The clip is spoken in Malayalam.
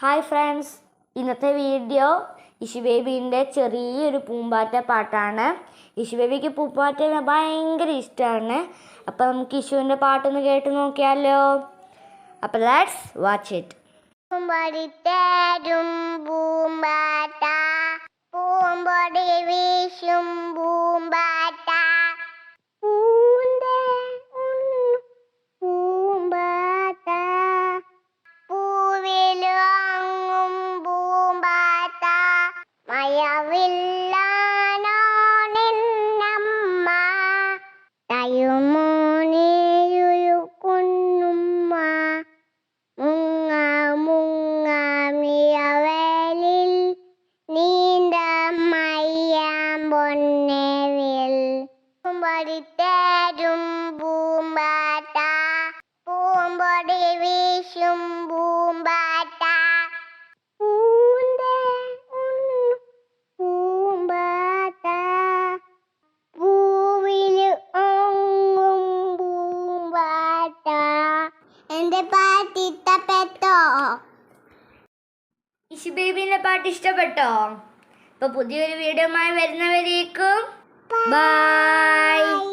ഹായ് ഫ്രണ്ട്സ്, ഇന്നത്തെ വീഡിയോ ഇഷു ബേബീൻ്റെ ചെറിയൊരു പൂമ്പാറ്റ പാട്ടാണ്. ഇഷു ബേബിക്ക് പൂമ്പാറ്റനെ ഭയങ്കര ഇഷ്ടമാണ്. അപ്പോൾ നമുക്ക് ഇഷുവിൻ്റെ പാട്ടൊന്ന് കേട്ട് നോക്കിയാലോ. അപ്പോൾ ലെറ്റ്സ് വാച്ച് ഇറ്റ്. പൂമ്പൊടിത്തേരും പൂമ്പാറ്റ, പൂമ്പൊടി വീശും പൂമ്പാറ്റ, പൂമ്പാറ്റ പൂവിലുറങ്ങും പൂമ്പാറ്റ, മഴവില്ലാനോ നിന്നമ്മ, തയുമോനെയുരുക്കുന്നുമ്മ, മുങ്ങ മുങ്ങ മിഴവേലിൽ നീന്തമയ്യാം പൊന്നേവിൽ. പൂമ്പൊടിത്തേരും പൂമ്പാറ്റ, പൂമ്പൊടി വീശും പൂമ്പാറ്റ, പൂമ്പാറ്റ പൂവില് ഒങ്ങും പൂമ്പാറ്റ. എന്റെ പാട്ട് ഇഷ്ടപ്പെട്ടോ? ഇഷു ബേബീൻ്റെ പാട്ട് ഇഷ്ടപ്പെട്ടോ? അപ്പോൾ പുതിയൊരു വീഡിയോയുമായി വരുന്നവരേക്കും ബൈ.